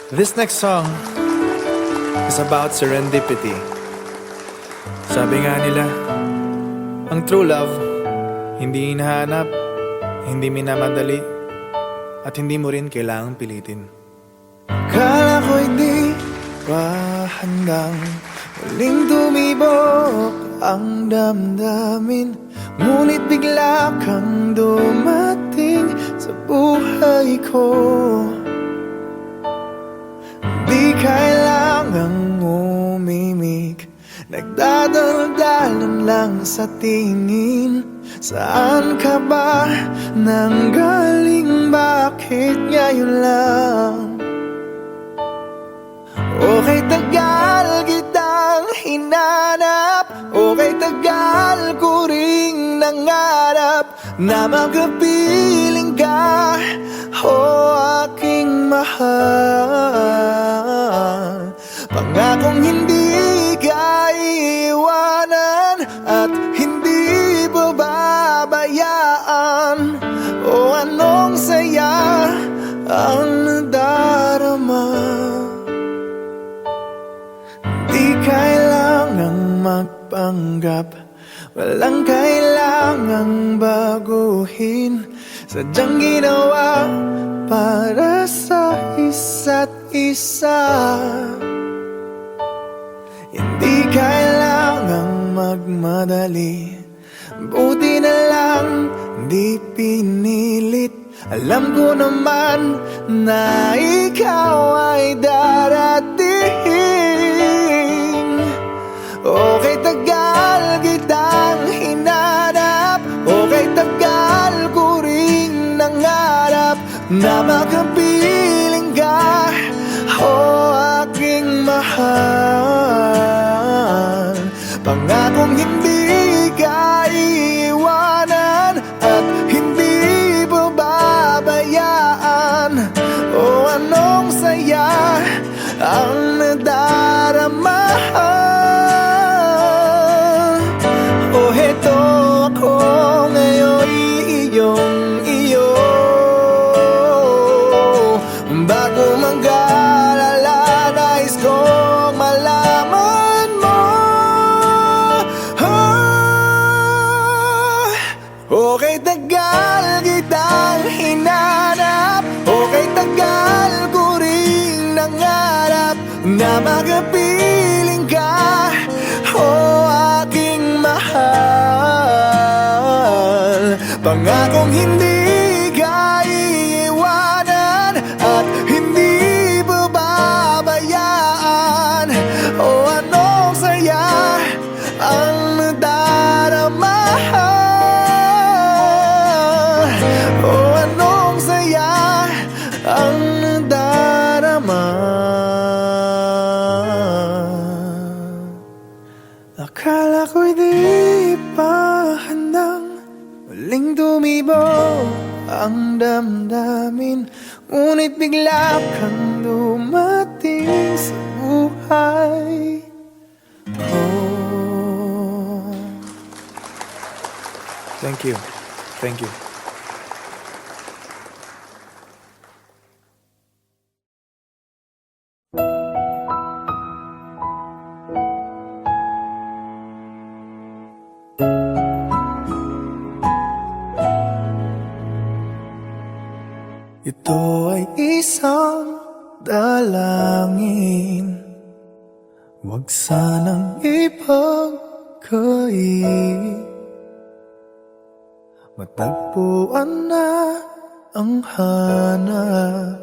This next song is about serendipity. Sabi nga nila, ang true love, hindi hinahanap, hindi minamadali, at hindi mo rin kailangang pilitin. Kala ko'y di pa handang muling tumibok ang damdamin, ngunit bigla kang dumating sa buhay ko. Di kailangang umimik, nagdadaldalan lang sa tingin. Saan ka ba nanggaling? Bakit ngayon lang? Okay, tagal kitang hinanap, okay, tagal ko ring nangarap na magkapiling ka, aking mahal. Pangakong hindi ka iiwanan at hindi babayaan. Anong saya ang nadarama. Di kailangang magpanggap, walang kailangang baguhin. Sadyang ginawa para sa isa't isa. Hindi kailangang magmadali, buti na lang di pinilit. Alam ko naman na ikaw ay darating. Okay, tagal kitang hinanap, okay, tagal ko ring nangarap na makapiling ka, aking mahal. Pangakong hindi ka iiwanan at hindi babayaan. Anong saya ang nadarama. Heto ako ngayon, iyong-iyo. Bago mag-alala, nais kong malaman mo. Okay, tagal kitang hinanap, okay, tagal ko ring nangarap na makapiling ka, aking mahal. Pangakong hindi ka iiwanan at hindi babayaan. Anong saya ang nadarama. Anong saya ang nadarama. Akala ko'y di pa handang muling tumibok ang damdamin, ngunit bigla kang dumating sa buhay ko. Thank you. Thank you. Ito ay isang dalangin, huwag sanang ipagkait. Matagpuan na ang hanap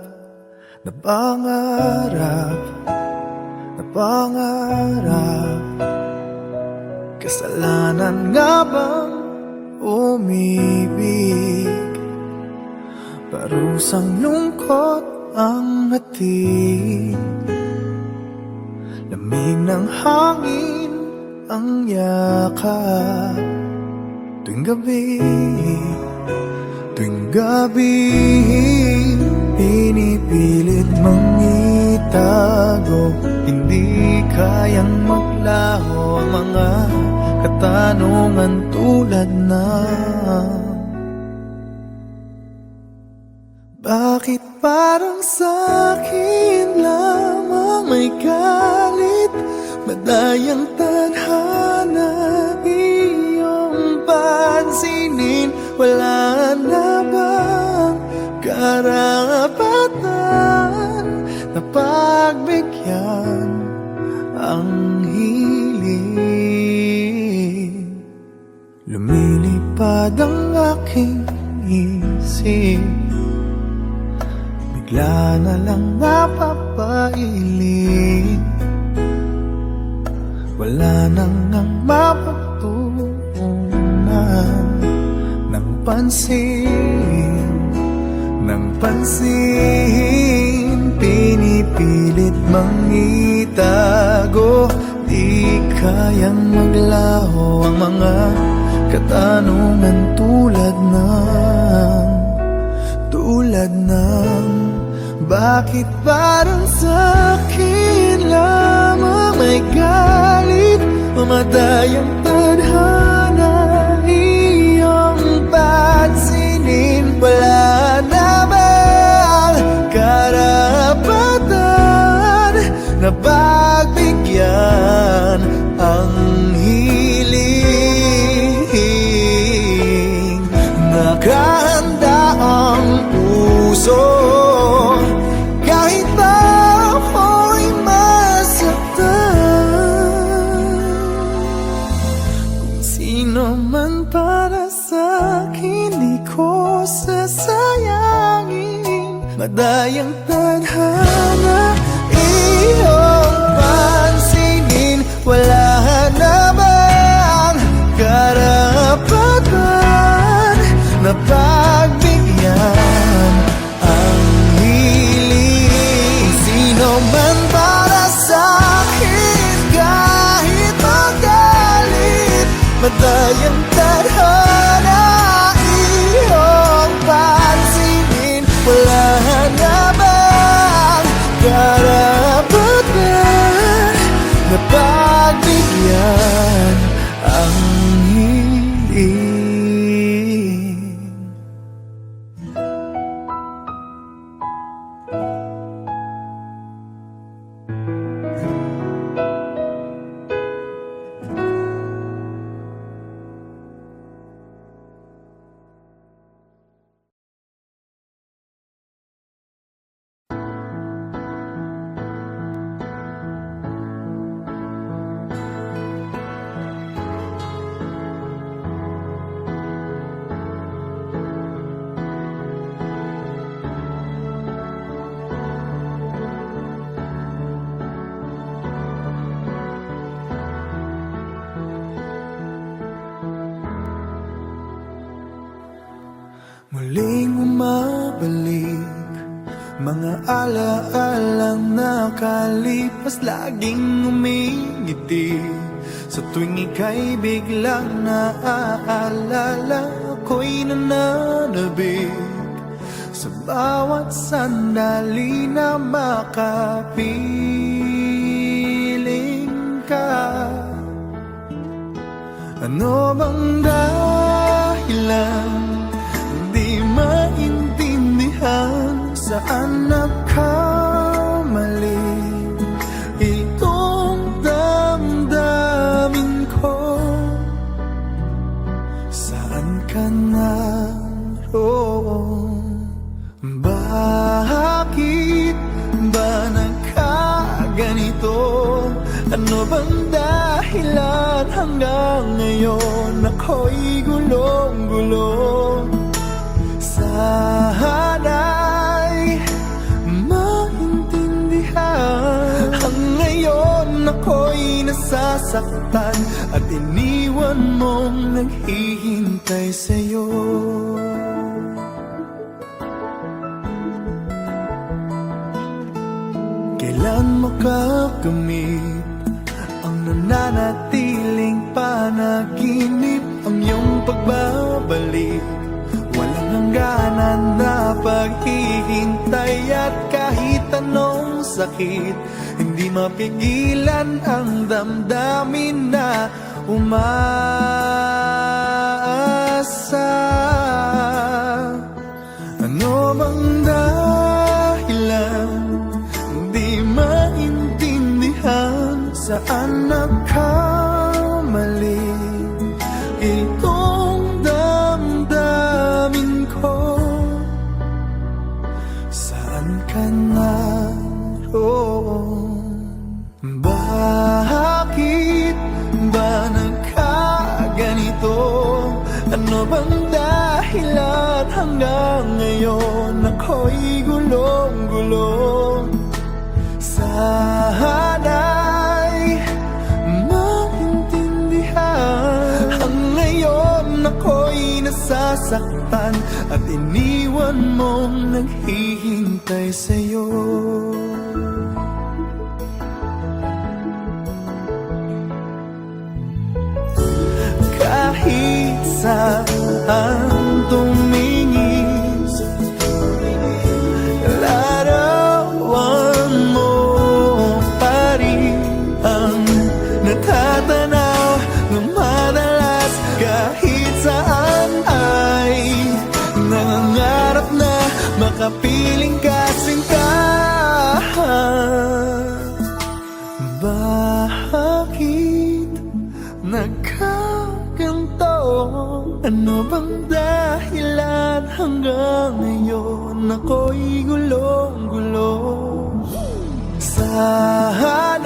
na pangarap, na pangarap. Kasalanan nga bang umibig? Parusang lungkot ang hatid, lamig ng hangin ang yakap. Tuwing gabi, pinipilit mang itago, hindi kayang maglaho ang mga katanungan tulad ng bakit pa parang sa'kin lamang may galit? Madayang tadhana iyong pansinin. Wala na bang karapatan na pagbigyan ang hiling? Lumilipad ang aking isip, bigla na lang napapailing. Wala nang ang mapagtuunan ng pansin, pinipilit mang itago. Di kayang maglaho ang mga katanungan tulad ng bakit parang sa'kin lamang may galit? Mamatayang tadhana iyong pansinin. Wala na bang karapatan na pagbigyan ang hiling? Nakahanda ang puso kahit na ako'y masaktan. Kung sino man para sa'kin, di ko sasayangin. Madayang tadhana iyong pansinin. Wala na bang karapatan na pagbigyan ang hiling? Sino man para sa'kin, kahit magalit. Madayang tadhana iyong pansinin. Wala na bang karapatan na pagbigyan ang hiling? Muling umabalik mga alaalang nakalipas, laging umingiti sa tuwing ika'y biglang naaalala. Ako'y nananabik sa bawat sandali na makapiling ka. Ano bang dahilan? Di maintindihan saan nagkamali itong damdamin ko. Saan ka naroon? Bakit ba nagkaganito? Ano bang dahilan hanggang ngayon ako'y gulong-gulong? Sana'y maintindihan. Ang ngayon ako'y nasasaktan at iniwan mong naghihintay sa'yo. Kailan makakamit ang nananatiling panaginip? Ang iyong pagbabalik, walang hangganan na paghihintay. At kahit anong sakit, hindi mapigilan ang damdamin na umaasa. Ano bang dahilan? Saan nagkamali itong damdamin ko? Saan ka naroon? Bakit ba nagkaganito? Ano bang dahilan hanggang ngayon ako'y gulong-gulong? Sana'y maintindihan. Ang ngayon ako'y nasasaktan at iniwan mong naghihintay sa'yo. Kahit saan tumingin, larawan mo pa rin ang natatanaw ng madalas. Kahit saan ay nangangarap na makapiling kasintahan. Bakit nagkaganto? Ano bang dahilan hanggang ngayon ako'y gulong-gulong? Sana'y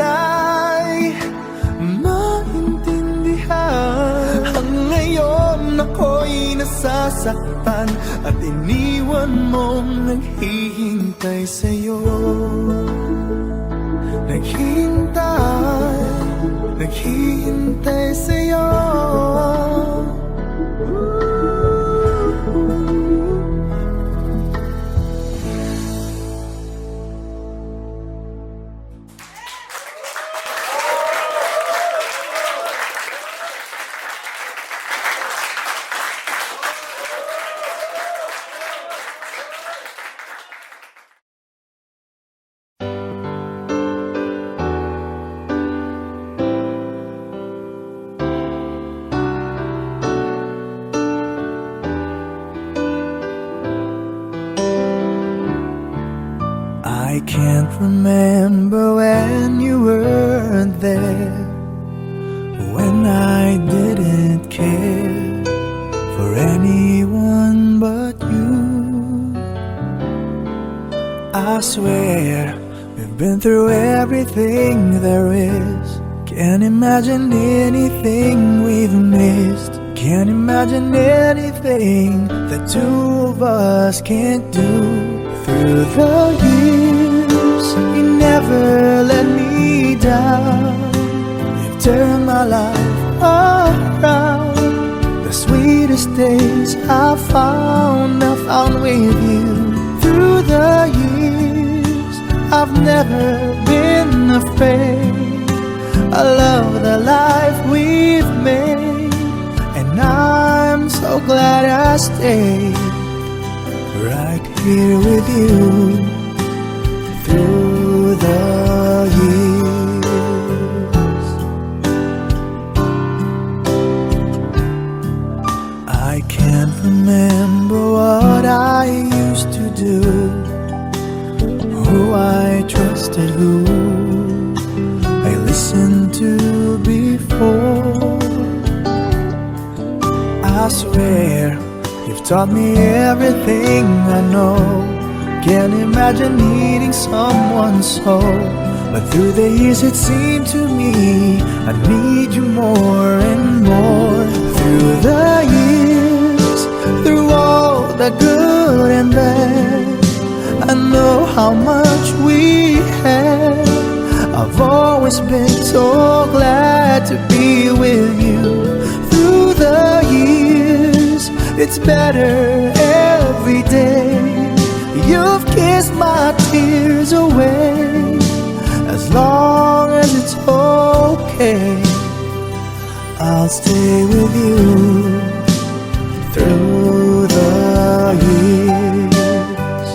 maintindihan. Ang ngayon ako'y nasasaktan at iniwan mong naghihintay sa'yo. Naghihintay sa'yo. I can't remember when you weren't there, when I didn't care for anyone but you. I swear we've been through everything there is. Can't imagine anything we've missed. Can't imagine anything the two of us can't do. Through the years, you never let me down. You've turned my life around. The sweetest days I found with you. Through the years, I've never been afraid. I love the life we've made, and I'm so glad I stayed right here with you through the years. I can't remember what I used to do, who I trusted, who I listened to before. I swear you've taught me everything I know. Can't imagine needing someone so. But through the years it seemed to me I need you more and more. Through the years, through all the good and bad, I know how much we had. I've always been so glad to be with you. Through the years, it's better every day. You've kissed my tears away. As long as it's okay, I'll stay with you through the years.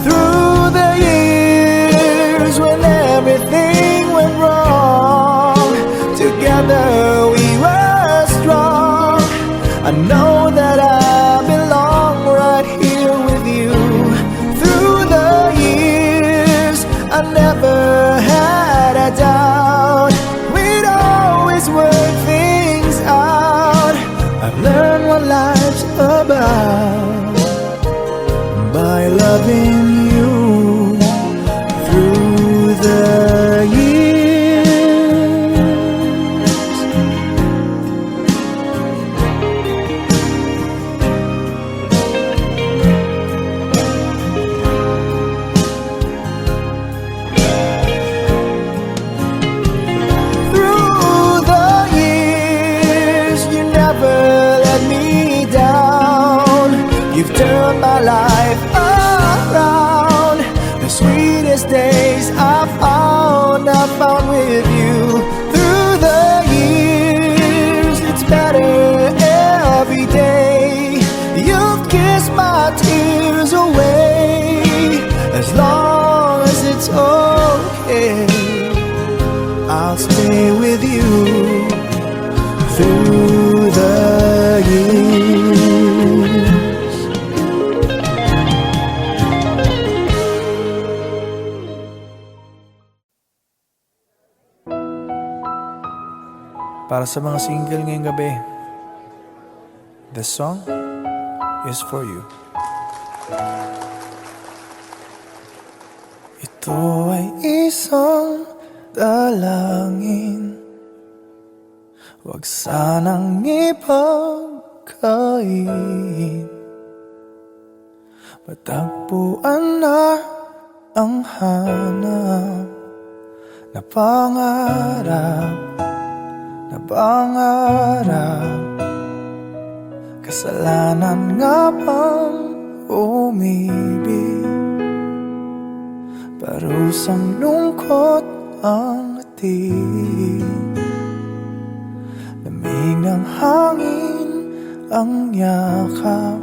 Through the years when everything went wrong, together we were strong. I know that I belong right here with you. Through the years, loving you through the years. Through the years, you never let me down. You've turned my life around. The sweetest days I found with you. Through the years, it's better every day. You've kissed my tears away. As long as it's okay, I'll stay with you through the years. Para sa mga single ngayong gabi, the song is for you. Ito ay isang dalangin, huwag sanang ipagkain. Matagpuan na ang hanap na pangarap, na pangarap. Kasalanan nga bang umibig? Parusang lungkot ang ating, lamig ng hangin ang yakap.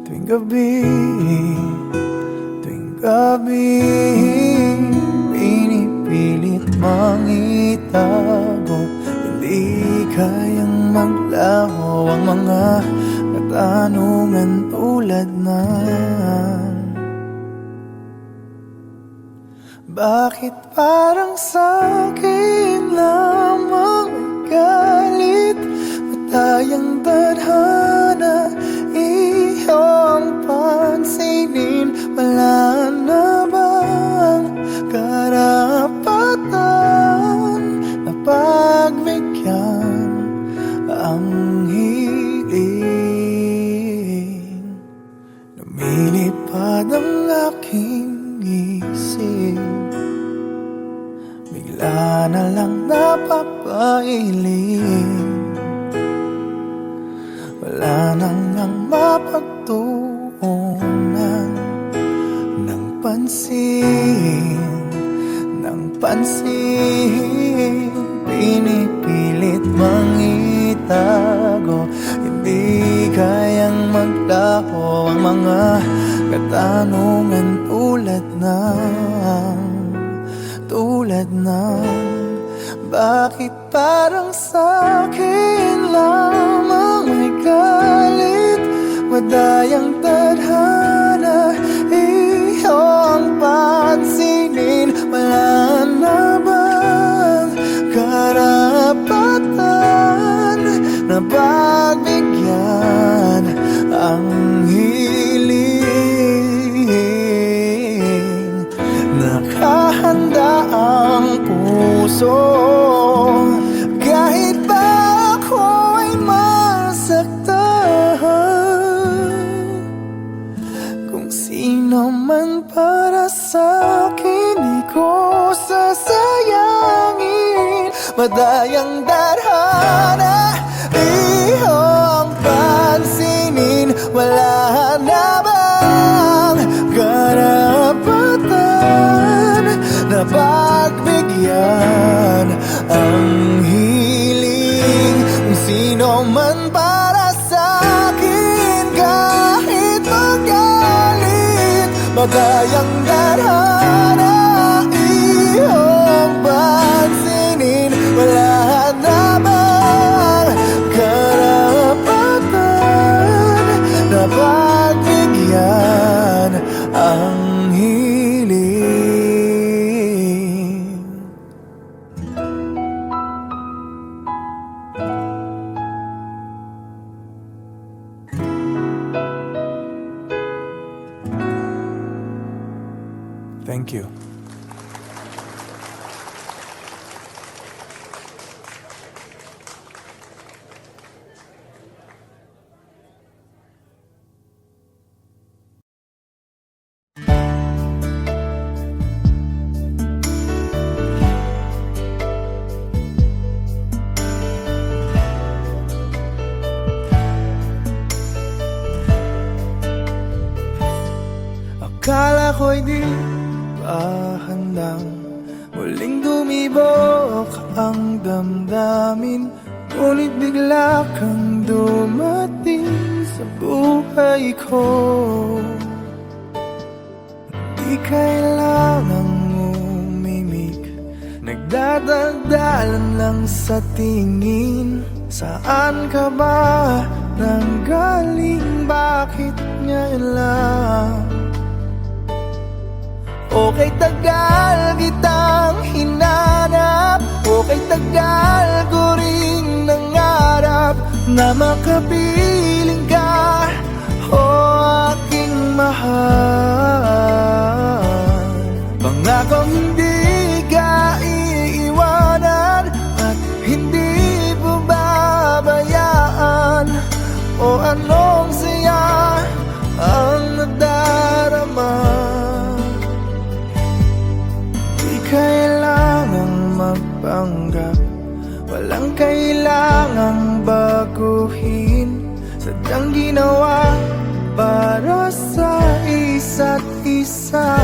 Tuwing gabi, tuwing gabi, pinipilit mangitago. Hindi kayang maglaho ang mga katanungan tulad ng bakit parang sa'kin lamang may galit? Matayang tadhana, iyong pansinin. Wala na bang karapatan na pagbigyan ang hiling? Lumilipad ang aking isip, bigla na lang napapailing. Wala nang ang mapagtuunan ng pansin, ng pansin. Pinipilit mangitago, hindi kayang maglaho ang mga katanungan tulad ng bakit parang sa'kin lamang may galit? Madayang tadhana, iyong pansinin. Wala na bang karapatan na pagbigyan ang hiling? Nakahanda ang puso kahit pa ako ay masaktan. Kung sino man para sa'kin, di ko sasayangin. Madayang darhana, iyong pansinin. Wala na bang karapatan na pagbigyan ang hiling? Kung sino man para sa'kin, kahit magalit. Madayang darhana, iyong pansinin. Wala na bang karapatan na pagbigyan ang hiling? Thank you. Akala ko'y di pa handang muling dumibok ang damdamin, ngunit bigla kang dumating sa buhay ko. Di kailangang umimik, nagdadaldalan lang sa tingin. Saan ka ba nanggaling? Bakit ngayon lang? Okay, tagal kitang hinanap, okay, tagal ko ring nangarap na makapiling ka, o aking mahal. Pangakong hindi ka iiwanan at hindi babayaan, o anong saya ang nadarama. Kailangang magpanggap, walang kailangang baguhin, sadyang ginawa para sa isa't isa.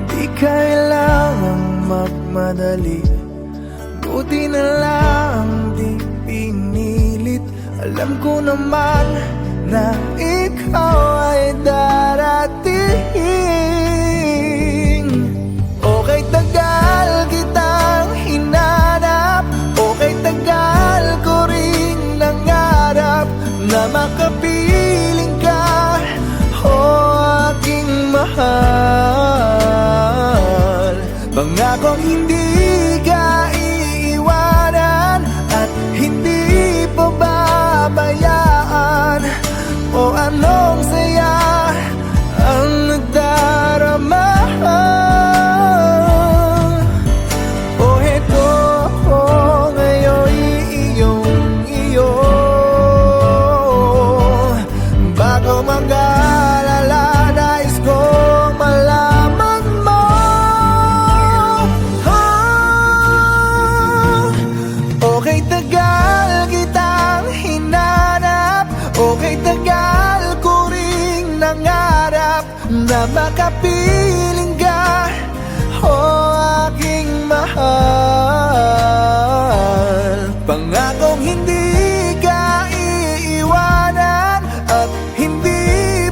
Di kailangang magmadali, buti na lang di pinilit. Alam ko naman na ikaw ay darating. Okay, tagal kitang hinanap, okay, tagal ko ring nangarap na makapiling ka, o aking mahal. Pangakong hindi ka iiwanan at hindi pababayaan, o anong saya ang nadarama. Na makapiling ka, o aking mahal. Pangakong hindi ka iiwanan at hindi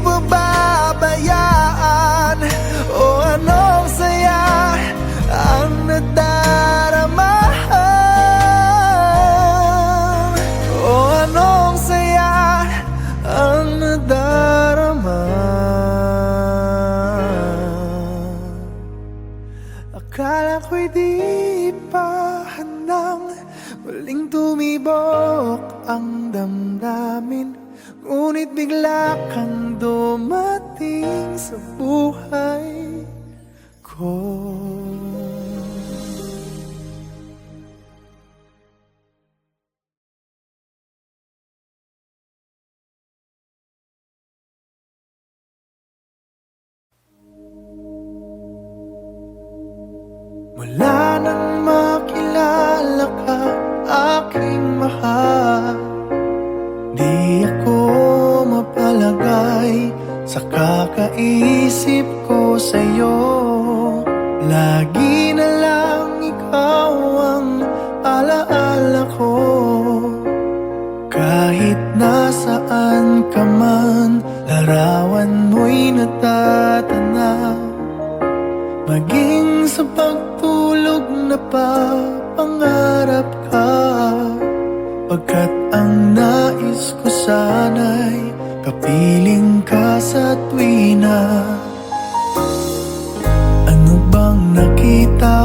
babayaan, o anong saya ang nadarama, o anong saya ang nadarama. Akala ko'y di pa handang muling tumibok ang damdamin, ngunit bigla kang dumating sa buhay ko. Mula nang makilala ka, aking mahal, di ako mapalagay sa kakaisip ko sa'yo. Lagi na lang ikaw ang alaala ko, kahit nasaan ka man, larawan mo'y natatanaw. Maging sa pagtulog na pangarap ka, pagkat ang nais ko sana'y kapiling ka sa tuwina. Ano bang nakita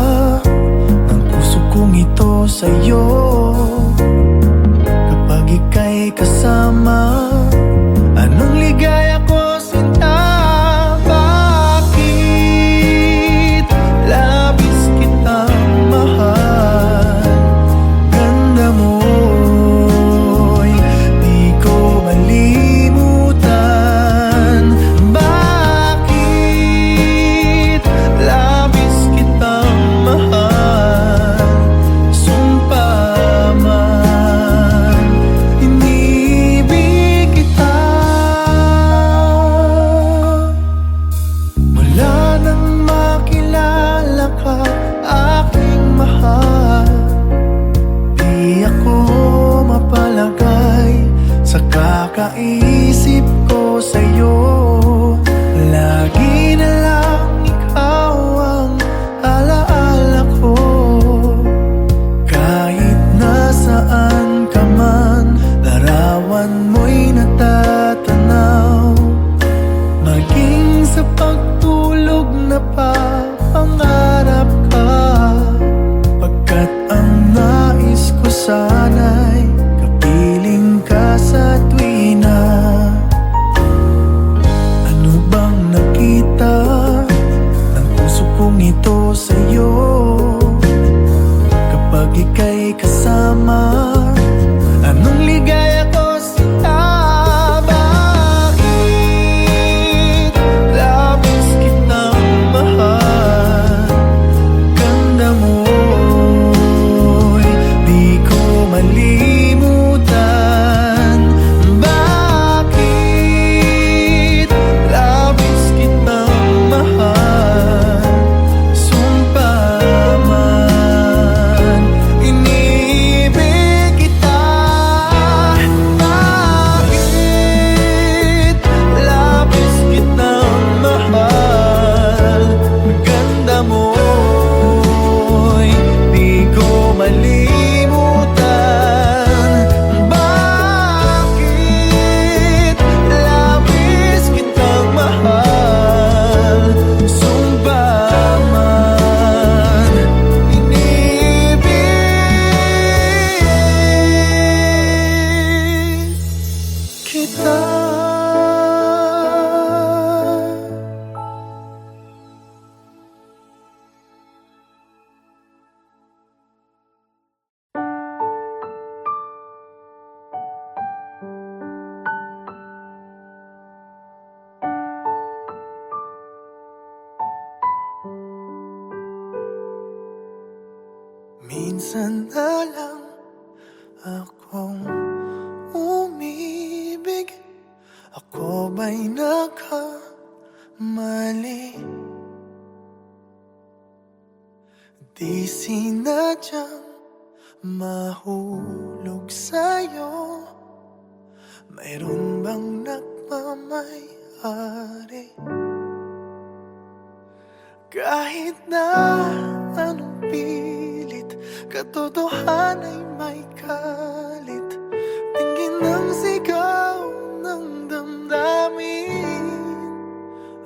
ng puso kong ito sa'yo? Kapag ika'y kasama, anong ligaya ko sinta ba? Pagkaisip ko sa'yo, lagi na lang ikaw ang alaala ko. Kahit nasaan ka man, larawan mo'y natatanaw. Maging sa pagtulog na papangarap ka, pagkat ang nais ko sana'y kapiling ka sa tuwina. Ano bang nakita ng puso kong ito sa'yo? Kapag ika'y kasama, anong ligaya ko sinta? Bakit labis kitang mahal? Ganda mo'y di ko malimutan. Bakit labis kitang mahal? Sumpa man, inibig kita. Bakit labis kitang mahal? Ganda mo'y di ko malimutan. Bakit labis kitang mahal? Sumpa man, inibig kita. Minsan na lang akong umibig. Ako ba'y nagkamali? Di sinadyang mahulog sa'yo. Mayroon bang nagmamay-ari? Kahit na anong pilit, katotohanan ay may kalit. Tingin ng sigaw ng damdamin.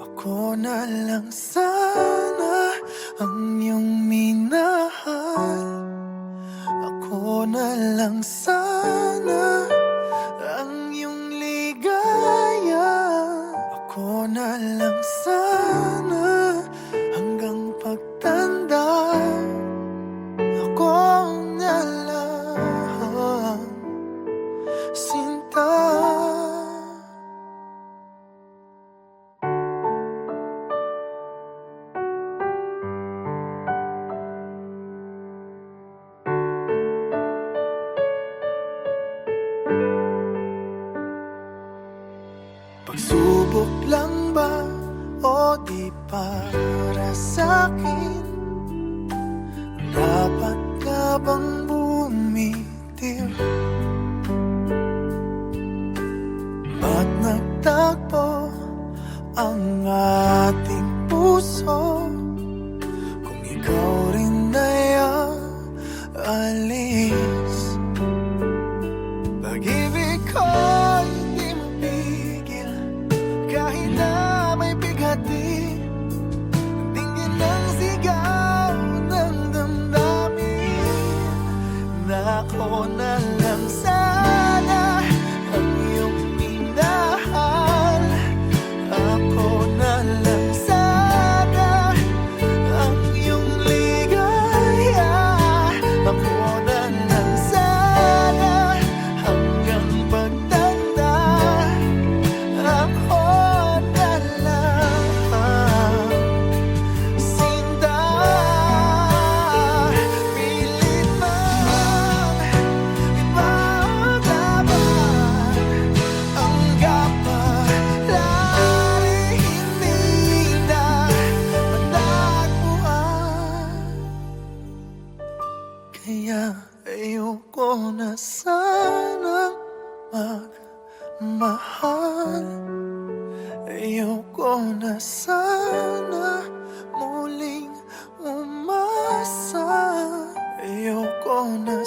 Ako na lang sana ang iyong minahal. Ako na lang sana ang iyong ligaya. Ako na lang sana hanggang pagtanda. Ako na lang, sinta. Pagsubok lang ba o di para sa'kin? Dapat ka bang bumitiw? Ba't nagtagpo ang ating puso kung ikaw rin ay aalis? Pag-ibig ko'y di mapigil kahit na may bigati. Tingin ng sigaw ng damdamin na ako na lang sana ang iyong minahal. Ako na lang sana ang iyong ligaya. Ako na lang sana hanggang pagtanda. Ako na lang, sinta. Pilit man ipaglaban ang kapalaran, hindi na matagpuan. Kaya ayoko na sanang magmahal. mahal. Ayoko na sana muling umasa. Ayoko na